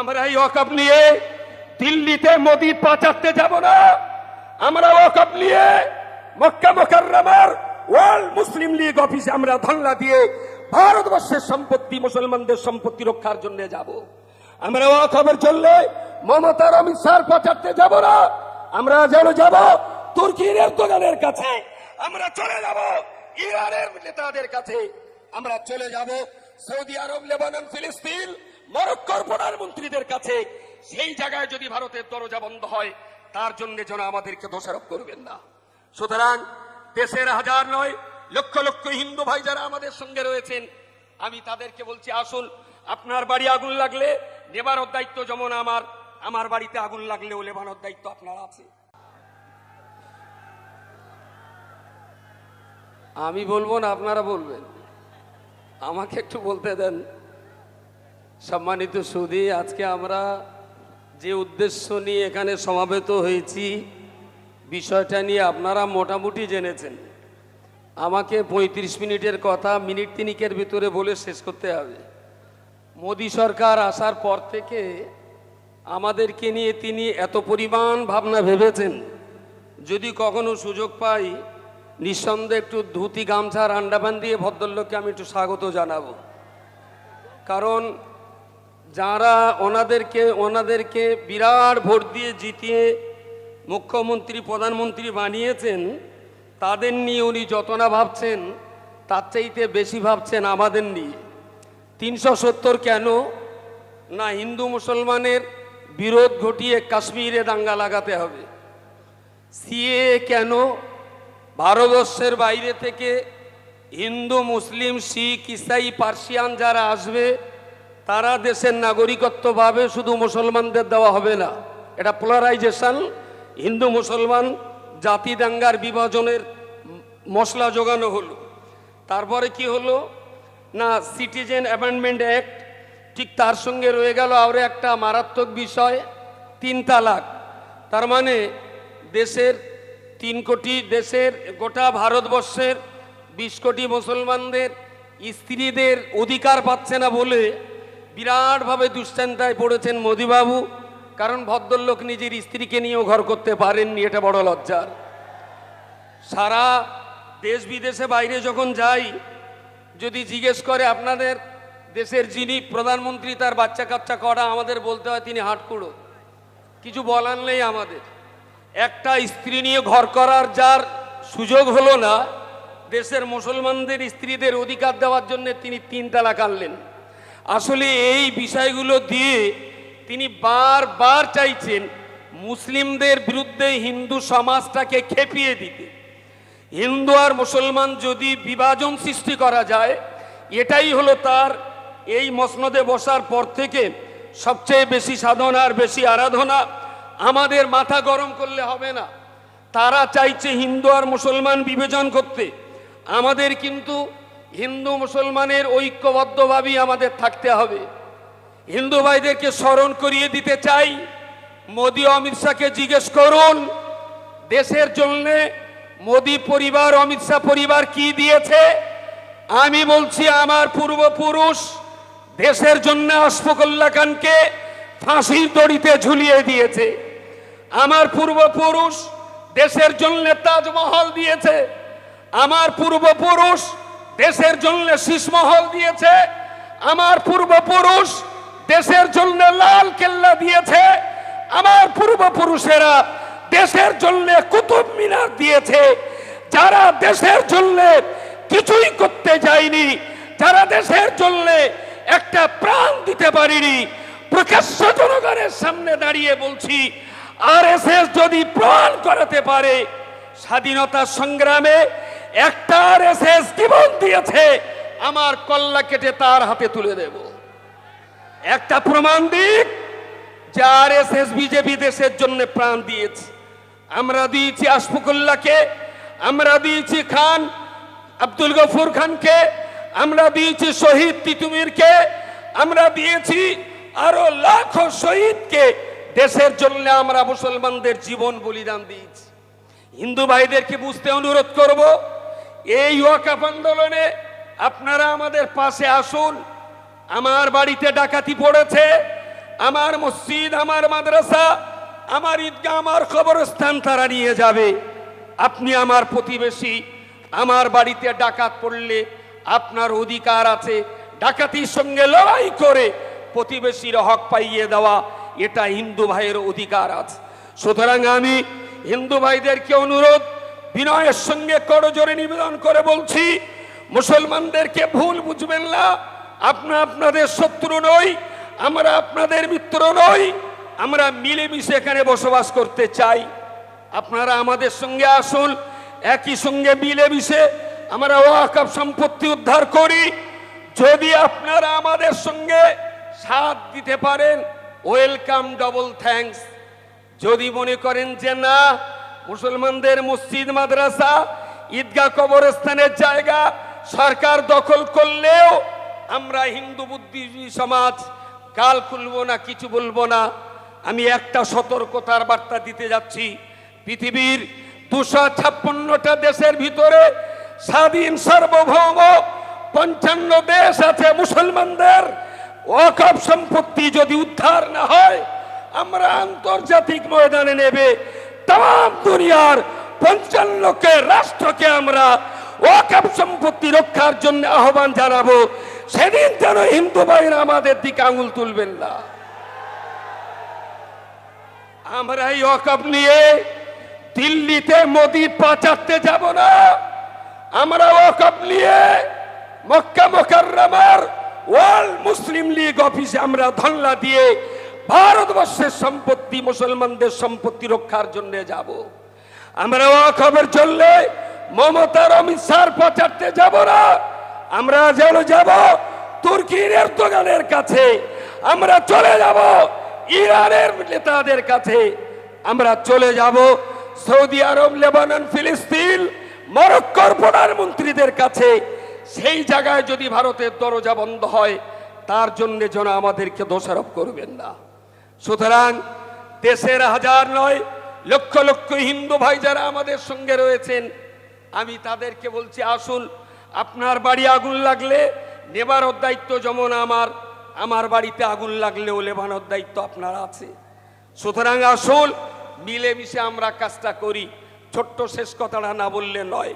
আমরা এই ওয়াকফ নিয়ে দিল্লিতে মোদি পাচারতে যাব না। আমরা ওয়াকফ নিয়ে মক্কা মুকাররমার ওয়ার্ল্ড মুসলিম লীগ অফিসে আমরা ধর্ণা দিয়ে ভারতবর্ষের সম্পত্তি, মুসলমানদের সম্পত্তি রক্ষার জন্য যাব। আমরা ওয়াকফের জন্য মমতার অমিত শাহ পাচারতে যাব না। আমরা যেন যাব তুর্কির এরদোগানের কাছে, আমরা চলে যাব ইরানের নেতাদের কাছে, আমরা চলে যাব সৌদি আরব, লেবানন, ফিলিস্তিন, মরক্কোর প্রধানমন্ত্রীদের কাছে। সেই জায়গায় যদি ভারতের দরজা বন্ধ হয়, তার জন্য যেন আমাদেরকে দোষারোপ করবেন না। সুতরাং দেশের হাজার নয় লক্ষ লক্ষ হিন্দু ভাই যারা আমাদের সঙ্গে রয়েছেন, আমি তাদেরকে বলছি, আসুন, আপনার বাড়ি আগুন লাগলে নেবানোর দায়িত্ব যেমন আমার বাড়িতে আগুন লাগলেও নেবানোর দায়িত্ব আপনার আছে। আমি বলবো না, আপনারা বলবেন। আমাকে একটু বলতে দেন। সম্মানিত সুধী, আজকে আমরা যে উদ্দেশ্য নিয়ে এখানে সমাবেত হয়েছি, বিষয়টা নিয়ে আপনারা মোটামুটি জেনেছেন। আমাকে 35 মিনিটের কথা মিনিট তিনিকের ভিতরে বলে শেষ করতে হবে। মোদী সরকার আসার পর থেকে আমাদেরকে নিয়ে তিনি এত পরিমাণ ভাবনা ভেবেছেন, যদি কখনো সুযোগ পাই নিঃসন্দেহে একটু ধুতি গামছার আন্ডাবান দিয়ে ভদ্রলোককে আমি একটু স্বাগত জানাবো। কারণ যারা ওনাদেরকে বিরাট ভোট দিয়ে জিতিয়ে মুখ্যমন্ত্রী, প্রধানমন্ত্রী বানিয়েছেন, তাদের নিয়ে উনি যত না ভাবছেন, তার চাইতে বেশি ভাবছেন আমাদের নিয়ে। 370 কেন না, হিন্দু মুসলমানের বিরোধ ঘটিয়ে কাশ্মীরে দাঙ্গা লাগাতে হবে। সিএ কেন, ভারতবর্ষের বাইরে থেকে হিন্দু, মুসলিম, শিখ, ইসাই, পার্সিয়ান যারা আসবে, তারা দেশের নাগরিকত্ব পাবে, শুধু মুসলমানদের দেওয়া হবে না। এটা পোলারাইজেশন, হিন্দু মুসলমান জাতি দাঙ্গার বিভাজনের মশলা জোগানো হলো। তারপরে কি হলো না, সিটিজেন অ্যামেন্ডমেন্ট অ্যাক্ট, ঠিক তার সঙ্গে রয়ে গেল আরও একটা মারাত্মক বিষয়, 3 তালাক। তার মানে দেশের 3 কোটি, দেশের গোটা ভারতবর্ষের 20 কোটি মুসলমানদের স্ত্রীদের অধিকার পাচ্ছে না বলে বিরাটভাবে দুশ্চিন্তায় পড়েছেন মোদিবাবু। কারণ ভদ্রলোক নিজের স্ত্রীকে নিয়েও ঘর করতে পারেননি, এটা বড় লজ্জার। সারা দেশ বিদেশে বাইরে যখন যাই, যদি জিজ্ঞেস করে আপনাদের দেশের যিনি প্রধানমন্ত্রী তার বাচ্চা কাচ্চা করা, আমাদের বলতে হয় তিনি হাটকুড়ো, কিছু বলার নেই আমাদের। একটা স্ত্রী নিয়ে ঘর করার যার সুযোগ হলো না, দেশের মুসলমানদের স্ত্রীদের অধিকার দেওয়ার জন্য তিনি 3 তালাক আনলেন। আসলে এই বিষয়গুলো দিয়ে তিনি বারবার চাইছেন মুসলিমদের বিরুদ্ধে হিন্দু সমাজটাকে খেপিয়ে দিতে। হিন্দু আর মুসলমান যদি বিভাজন সৃষ্টি করা যায়, এটাই হলো তার এই মসনদে বসার পর থেকে সবচেয়ে বেশি সাধনা আর বেশি আরাধনা। আমাদের মাথা গরম করলে হবে না। তারা চাইছে হিন্দু আর মুসলমান বিভাজন করতে। আমাদের কিন্তু হিন্দু মুসলমানের ঐক্যবদ্ধভাবেই আমাদের থাকতে হবে। হিন্দু ভাইদেরকে স্মরণ করিয়ে দিতে চাই, মোদি অমিত শাহকে জিজ্ঞেস করুন দেশের জন্য মোদি পরিবার, অমিত শাহ পরিবার কি দিয়েছে। আমি বলছি, আমার পূর্বপুরুষ দেশের জন্য আশফাকুল্লাহ খানকে ফাঁসির দড়িতে ঝুলিয়ে দিয়েছে। আমার পূর্বপুরুষ দেশের জন্য তাজমহল দিয়েছে। আমার পূর্বপুরুষ দেশের জন্য শীষমহল দিয়েছে। আমার পূর্বপুরুষ দেশের জন্য লাল কেল্লা দিয়েছে। আমার পূর্বপুরুষেরা দেশের জন্য কুতুব মিনার দিয়েছে। যারা দেশের জন্য কিছুই করতে যায়নি, যারা দেশের জন্য একটা প্রাণ দিতে পারেনি, প্রকাশ্য জনগণের সামনে দাঁড়িয়ে বলছি, আরএসএস যদি প্রাণ করাতে পারে, স্বাধীনতা সংগ্রামে একটা আরএসএস জীবন দিয়েছে, আমার কল্লা কেটে তার হাতে তুলে দেব। একটা প্রমাণ দিক যে আরএসএস বিজেপি দেশের জন্য প্রাণ দিয়েছে। আমরা দিয়েছি আশফাকুল্লাহকে, আমরা দিয়েছি খান আব্দুল গফুর খানকে, আমরা দিয়েছি শহীদ তিতুমিরকে, আমরা দিয়েছি আরো লাখো শহীদকে। দেশের জন্য আমরা মুসলমানদের জীবন বলিদান দিয়েছি। হিন্দু ভাইদেরকে বুঝতে অনুরোধ করব, এই ওয়াকফ আন্দোলনে আপনারা আমাদের পাশে আসুন। আমার বাড়িতে ডাকাতি পড়েছে, আমার মসজিদ, আমার মাদ্রাসা, আমার ঈদগাহ, আমার কবরস্থান তারা নিয়ে যাবে। আপনি আমার প্রতিবেশী, আমার বাড়িতে ডাকাত পড়লে আপনার অধিকার আছে ডাকাতির সঙ্গে লড়াই করে প্রতিবেশীর হক পাইয়ে দেওয়া, এটা হিন্দু ভাইয়ের অধিকার আছে। সুতরাং আমি হিন্দু ভাইদেরকে অনুরোধ, বিনয়ের সঙ্গে করজোরে নিবেদন করে বলছি, মুসলমানদেরকে ভুল বুঝবেন না। আপনাদের শত্রু নই, আমরা আপনাদের মিত্র নই, আমরা মিলেমিশে এখানে বসবাস করতে চাই। আপনারা আমাদের সঙ্গে আসুন, একই সঙ্গে মিলেমিশে আমরা ওয়াকফ সম্পত্তি উদ্ধার করি। যদি আপনারা আমাদের সঙ্গে সাথ দিতে পারেন, ওয়েলকাম, ডবল থ্যাঙ্কস। যদি মনে করেন যে না, মুসলমানদের মসজিদ, মাদ্রাসা, ঈদগাহ, কবরস্থানের জায়গা সরকার দখল করলেও আমরা হিন্দু বুদ্ধিজীবী সমাজ গাল খুলবো না, কিছু বলবো না। আমি একটা সতর্কতার বার্তা দিতে যাচ্ছি, পৃথিবীর 256টা দেশের ভিতরে স্বাধীন সার্বভৌম 55 দেশ আছে। মুসলমানদের ওয়াকফ সম্পত্তি যদি উদ্ধার না হয়, আমরা আন্তর্জাতিক ময়দানে নেবে তাম দুনিয়ার 55কে রাষ্ট্রকে আমরা ওয়াকফ সম্পত্তি রক্ষার জন্য আহ্বান জানাবো। সেদিন যেন হিন্দু ভাইরা আমাদের দিকে আঙুল তুলবেন না। আমরা এই ওয়াকফ নিয়ে দিল্লিতে মোদির পা চাটতে যাব না। আমরা ওয়াকফ নিয়ে মক্কা মুকাররমার ওয়ার্ল্ড মুসলিম লীগ অফিসে আমরা ধন্না দিয়ে ভারতবর্ষের সম্পত্তি, মুসলমানদের সম্পত্তি রক্ষার জন্য যাব। আমরা ওয়াকফের জন্য মমতার অমিত শাহর পা চাটতে যাব না। আমরা যেন যাব তুর্কির এরদোগানের কাছে, আমরা চলে যাব ইরানের নেতাদের কাছে, আমরা চলে যাব সৌদি আরব, লেবানন, ফিলিস্তিন, মরক্কোর প্রধানমন্ত্রীদের কাছে। সেই জায়গায় যদি ভারতের দরজা বন্ধ হয়, তার জন্য যেন আমাদেরকে দোষারোপ করবেন না। সুতরাং দেশের হাজার নয় লক্ষ লক্ষ হিন্দু ভাই যারা আমাদের সঙ্গে রয়েছেন, আমি তাদেরকে বলছি, আসুন, আপনার বাড়ি আগুন লাগলে নেবার দায়িত্ব যেমন আমার বাড়িতে আগুন লাগলেও লেবানোর দায়িত্ব আপনার আছে। সুতরাং আসুন, মিলেমিশে আমরা কাজটা করি। ছোট্ট শেষ কথাটা না বললে নয়,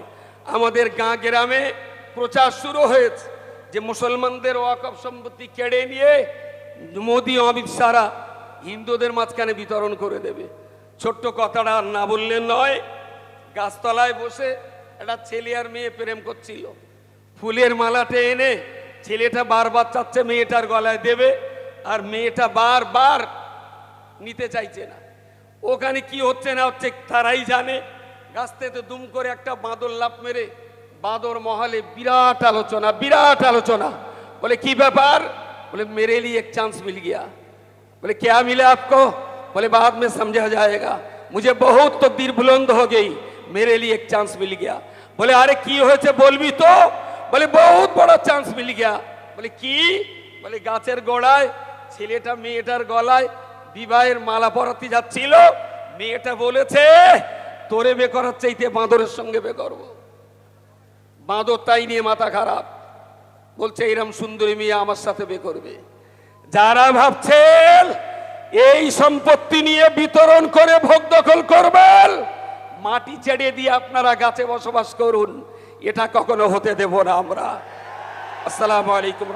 আমাদের গাঁ গ্রামে প্রচার শুরু হয়েছে যে মুসলমানদের ওয়াকফ সম্পত্তি কেড়ে নিয়ে মোদি, অমিত শাহরা হিন্দুদের মাঝখানে বিতরণ করে দেবে। ছোট্ট কথাটা না বললে নয়, গাছতলায় বসে একটা ছেলে আর মেয়ে প্রেম করছিল, ফুলের মালাটা এনে ছেলেটা বারবার চাচ্ছে মেয়েটার গলায় দেবে, আর মেয়েটা বারবার নিতে চাইছে না। ওখানে কি হচ্ছে না হচ্ছে তারাই জানে। গাছ থেকে দুম করে একটা বাঁদর লাফ মেরে বাঁদর মহলে বিরাট আলোচনা। बोले की व्यापार? बोले मेरे लिए एक चांस मिल गया। बोले क्या मिला आपको? बोले बाद में समझा जाएगा, मुझे बहुत तो दिल बुलंद हो गई, मेरे लिए एक चांस मिल गया। बोले अरे की হয়েছে বলবি তো? बोले बहुत बड़ा चांस मिल गया। बोले কি? बोले গাছের গোড়ায় ছেলেটা মেয়েটার গলায় বিবাহের মালা পরাতে যাচ্ছিল, মেয়েটা বলেছে তোরে বে করার চাইতে বাঁদরের সঙ্গে বে করবো। বাঁদর তাই নিয়ে মাথা খারাপ, বলছে এরম সুন্দরী মেয়ে আমার সাথে বে করবে। যারা ভাবছেন এই সম্পত্তি নিয়ে বিতরণ করে ভোগ দখল করবেন, মাটি ছেড়ে দিয়ে আপনারা গাছে বসবাস করুন, এটা কখনো হতে দেব না আমরা। আসসালামু আলাইকুম।